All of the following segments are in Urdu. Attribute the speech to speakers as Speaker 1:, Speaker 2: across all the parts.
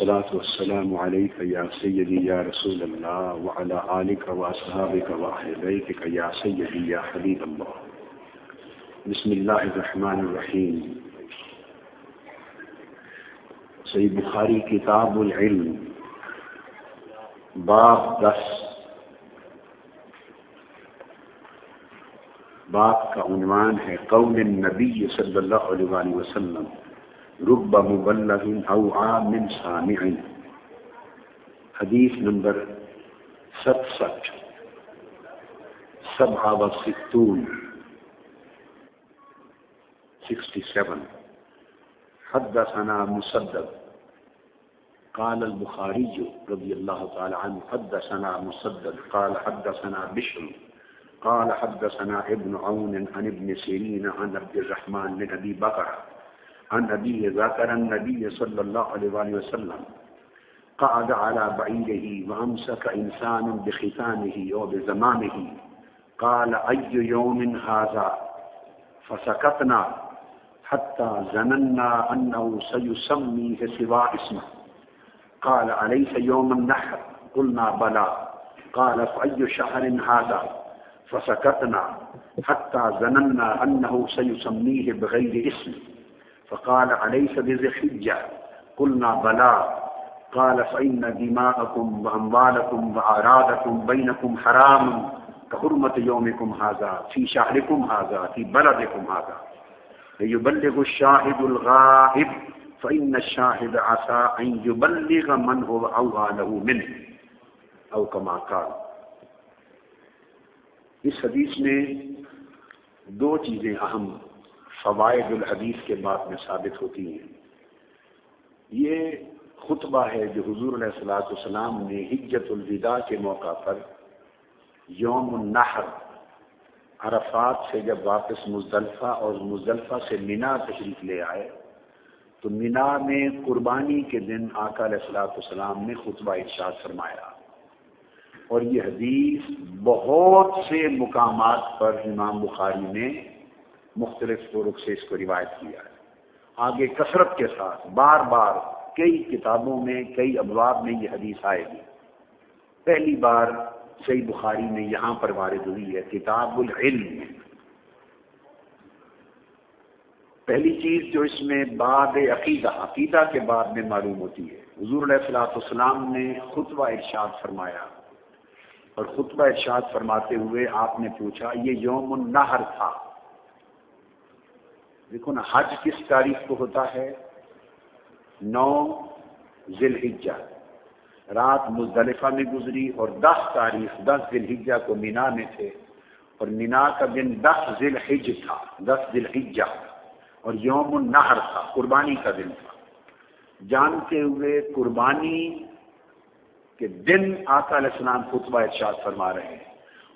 Speaker 1: والصلاة والسلام عليك يا سيدي يا رسول الله وعلى آلك وأصحابك وأهل بيتك يا سيدي يا حبيب الله. بسم الله الرحمن الرحیم. صحیح بخاری کتاب العلم باب 10. باب کا عنوان ہے قول النبی صلی اللہ علیہ وآلہ وسلم رب مبلغ او عام سامع. حدیث نمبر 67 67. حدثنا مسدد قال البخاري رضي الله تعالى عنه حدثنا مسدد قال حدثنا بشر قال حدثنا ابن عون عن ابن سيرين عن عبد الرحمن بن ابي بكر عن ابيه ذكر النبي صلى الله عليه وسلم قعد على بعيره وامسك انسان بختانه او بزمامه قال اي يوم هذا فسكتنا حتى ظننا انه سيسميه سوى اسمه قال أليس يوم النحر قلنا بلى قال فأي شهر هذا فسكتنا حتى ظننا أنه سيسميه بغير اسم فقال أليس بذي الحجة قلنا بلى قال فإن دماءكم وأموالكم وأعراضكم بينكم حرام كحرمة يومكم هذا في شهركم هذا في بلدكم هذا ليبلغ الشاهد الغائب فإن الشاهد عسى أن يبلغ من هو أوعى له منه أو كما قال. اس حدیث میں دو چیزیں اہم فوائد الحدیث کے بعد میں ثابت ہوتی ہیں. یہ خطبہ ہے جو حضور علیہ الصلوۃ والسلام نے حجۃ الوداع کے موقع پر یوم النحر عرفات سے جب واپس مزدلفہ اور مزدلفہ سے مینا تشریف لے آئے تو مینا میں قربانی کے دن آقا علیہ الصلوۃ والسلام نے خطبہ ارشاد فرمایا. اور یہ حدیث بہت سے مقامات پر امام بخاری نے مختلف طرق سے اس کو روایت کیا ہے. آگے کثرت کے ساتھ بار بار کئی کتابوں میں کئی ابواب میں یہ حدیث آئے گی. پہلی بار صحیح بخاری میں یہاں پر وارد ہوئی ہے کتاب العلم میں. پہلی چیز جو اس میں باب عقیدہ کے بعد میں معلوم ہوتی ہے. حضور علیہ الصلوۃ والسلام نے خطبہ ارشاد فرمایا اور خطبہ ارشاد فرماتے ہوئے آپ نے پوچھا یہ یوم النحر تھا. دیکھو نا حج کس تاریخ کو ہوتا ہے؟ 9 ذی الحجہ. رات مزدلفہ میں گزری اور 10 ذی الحجہ کو مینا میں تھے اور مینا کا دن 10 ذی الحجہ تھا. 10 ذی الحجہ اور یوم النحر تھا، قربانی کا دن تھا. جانتے ہوئے قربانی کے دن آقا علیہ السلام خطبہ ارشاد فرما رہے ہیں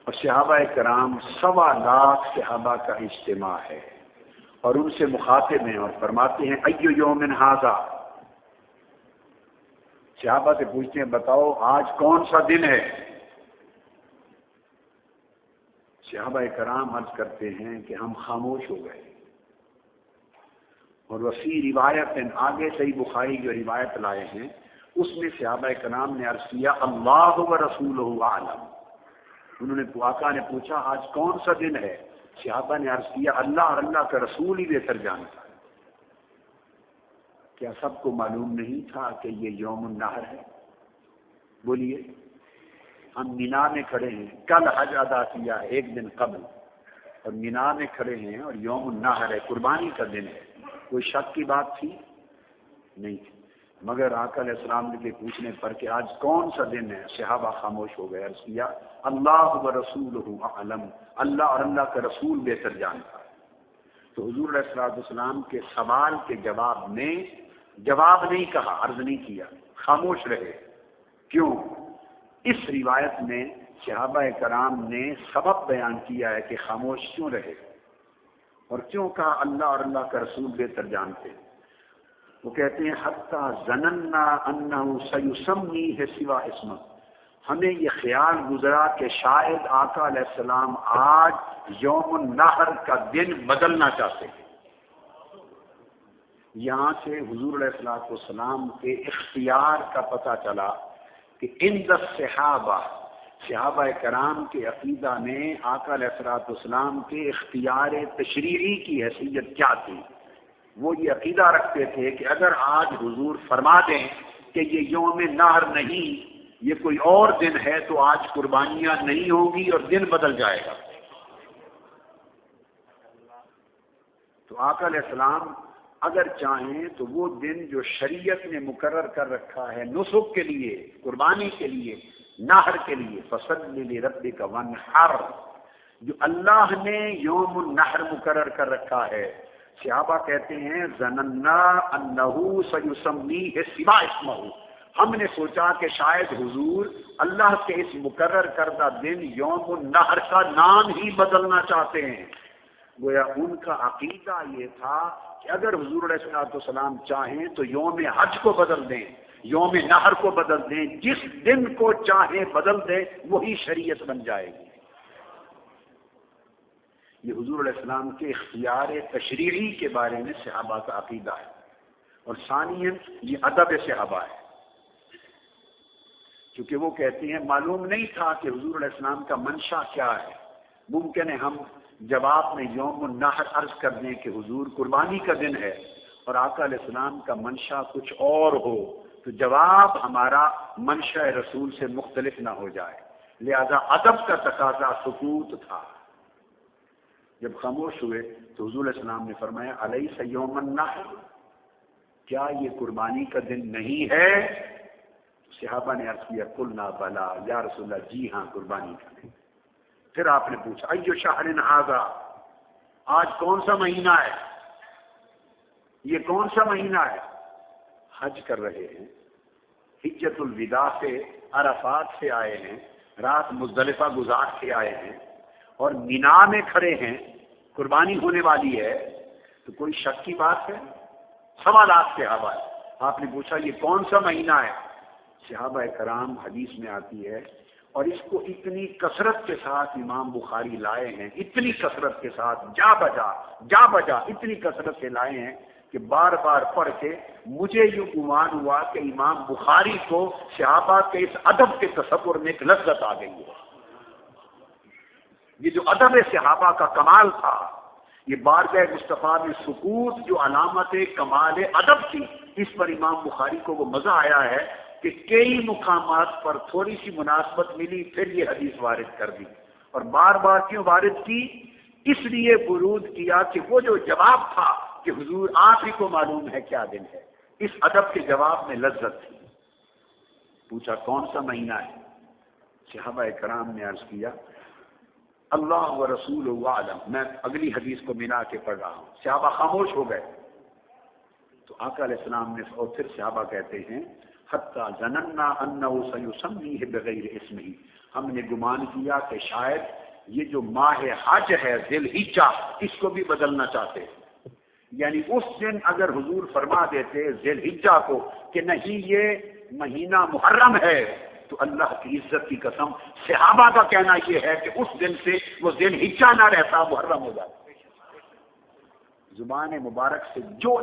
Speaker 1: اور صحابہ کرام 1.25 لاکھ صحابہ کا اجتماع ہے اور ان سے مخاطب ہیں اور فرماتے ہیں ایو یوم ھذا. صحابہ سے پوچھتے ہیں بتاؤ آج کون سا دن ہے؟ صحابہ کرام عرض کرتے ہیں کہ ہم خاموش ہو گئے. اور وفی روایت آگے صحیح بخاری جو روایت لائے ہیں اس میں صحابہ کرام نے عرض کیا اللہ و رسولہ اعلم. انہوں نے آقا نے پوچھا آج کون سا دن ہے؟ صحابہ نے عرض کیا اللہ اور اللہ کا رسول ہی بہتر جانتا ہے. کیا سب کو معلوم نہیں تھا کہ یہ یوم النحر ہے؟ بولیے. ہم مینا میں کھڑے ہیں، کل حج ادا کیا ہے ایک دن قبل اور مینا میں کھڑے ہیں اور یوم النحر ہے، قربانی کا دن ہے. کوئی شک کی بات تھی؟ نہیں تھی. مگر آقا علیہ السلام کے پوچھنے پر کہ آج کون سا دن ہے، صحابہ خاموش ہو گئے. عرض کیا اللہ و رسولہ اعلم، اللہ اور اللہ کا رسول بہتر جانتا ہے. تو حضور علیہ السلام کے سوال کے جواب میں جواب نہیں کہا، عرض نہیں کیا، خاموش رہے. کیوں؟ اس روایت میں صحابہ کرام نے سبب بیان کیا ہے کہ خاموش کیوں رہے اور کیوں کہا اللہ اور اللہ کا رسول بہتر جانتے. وہ کہتے ہیں حتی ظننا انہ سیسمیہ سوا اسمہ. ہمیں یہ خیال گزرا کہ شاید آقا علیہ السلام آج یوم النحر کا دن بدلنا چاہتے ہیں. یہاں سے حضور علیہ الصلوۃ والسلام کے اختیار کا پتہ چلا کہ عند الصحابہ، صحابہ کرام کے عقیدہ میں آقا علیہ الصلوۃ والسلام کے اختیار تشریعی کی حیثیت کیا تھی۔ وہ یہ عقیدہ رکھتے تھے کہ اگر آج حضور فرما دیں کہ یہ یوم نحر نہیں، یہ کوئی اور دن ہے، تو آج قربانیاں نہیں ہوں گی اور دن بدل جائے گا۔ تو آقا علیہ السلام اگر چاہیں تو وہ دن جو شریعت نے مقرر کر رکھا ہے نسک کے لیے، قربانی کے لیے، نحر کے لیے، فصل لربک وانحر، جو اللہ نے یوم النحر مقرر کر رکھا ہے، صحابہ کہتے ہیں ظننا انہ سیسمیہ سوا اسمہ، ہم نے سوچا کہ شاید حضور اللہ کے اس مقرر کردہ دن یوم النحر کا نام ہی بدلنا چاہتے ہیں۔ گویا ان کا عقیدہ یہ تھا کہ اگر حضور علیہ الصلوۃ والسلام چاہیں تو یوم حج کو بدل دیں، یوم نحر کو بدل دیں، جس دن کو چاہیں بدل دیں، وہی شریعت بن جائے گی۔ یہ حضور علیہ السلام کے اختیار تشریعی کے بارے میں صحابہ کا عقیدہ ہے۔ اور ثانیاً یہ ادب صحابہ ہے، کیونکہ وہ کہتے ہیں معلوم نہیں تھا کہ حضور علیہ السلام کا منشا کیا ہے۔ ممکن ہے ہم جواب میں یوم النحر عرض کر دیں کہ حضور قربانی کا دن ہے اور آقا علیہ السلام کا منشا کچھ اور ہو، تو جواب ہمارا منشا رسول سے مختلف نہ ہو جائے، لہذا ادب کا تقاضا سکوت تھا۔ جب خاموش ہوئے تو حضور علیہ السلام نے فرمایا الیس یوم النحر، کیا یہ قربانی کا دن نہیں ہے؟ صحابہ نے عرض کیا قلنا بلا یا رسول اللہ، جی ہاں قربانی کا دن۔ پھر آپ نے پوچھا ایو شہر ھذا، آج کون سا مہینہ ہے؟ یہ کون سا مہینہ ہے؟ حج کر رہے ہیں، حجۃ الوداع سے عرفات سے آئے ہیں، رات مزدلفہ گزار کے آئے ہیں اور مینا میں کھڑے ہیں، قربانی ہونے والی ہے، تو کوئی شک کی بات ہے؟ سوالات صحابہ ہے۔ آپ نے پوچھا یہ کون سا مہینہ ہے؟ صحابہ کرام حدیث میں آتی ہے، اور اس کو اتنی کثرت کے ساتھ امام بخاری لائے ہیں، اتنی کثرت کے ساتھ جا بجا اتنی کثرت سے لائے ہیں کہ بار بار پڑھ کے مجھے یہ گمان ہوا کہ امام بخاری کو صحابہ کے اس ادب کے تصور میں ایک لذت آ گئی ہے۔ یہ جو ادب صحابہ کا کمال تھا، یہ بارگاہ مصطفیٰ میں سکوت جو علامت کمال ادب تھی، اس پر امام بخاری کو وہ مزہ آیا ہے کہ کئی مقامات پر تھوڑی سی مناسبت ملی پھر یہ حدیث وارد کر دی۔ اور بار بار کیوں وارد کی؟ اس لیے ورود کیا کہ وہ جو جواب تھا کہ حضور آپ ہی کو معلوم ہے کیا دن ہے، اس ادب کے جواب میں لذت تھی۔ پوچھا کون سا مہینہ ہے؟ صحابہ کرام نے عرض کیا اللہ و رسول عالم، میں اگلی حدیث کو ملا کے پڑھ رہا ہوں۔ صحابہ خاموش ہو گئے تو آقا علیہ السلام نے، اور پھر صحابہ کہتے ہیں حتی ظننا انہ سیسمیہ بغیر اسمہ، ہم نے گمان کیا کہ شاید یہ جو ماہ حج ہے ذی الحجہ، اس کو بھی بدلنا چاہتے ہیں، یعنی اس دن اگر حضور فرما دیتے ذی الحجہ کو کہ نہیں یہ مہینہ محرم ہے، تو اللہ کی عزت کی قسم صحابہ کا کہنا یہ ہے کہ اس دن سے وہ ذی الحجہ نہ رہتا، محرم ہو جاتا۔ زبان مبارک سے جو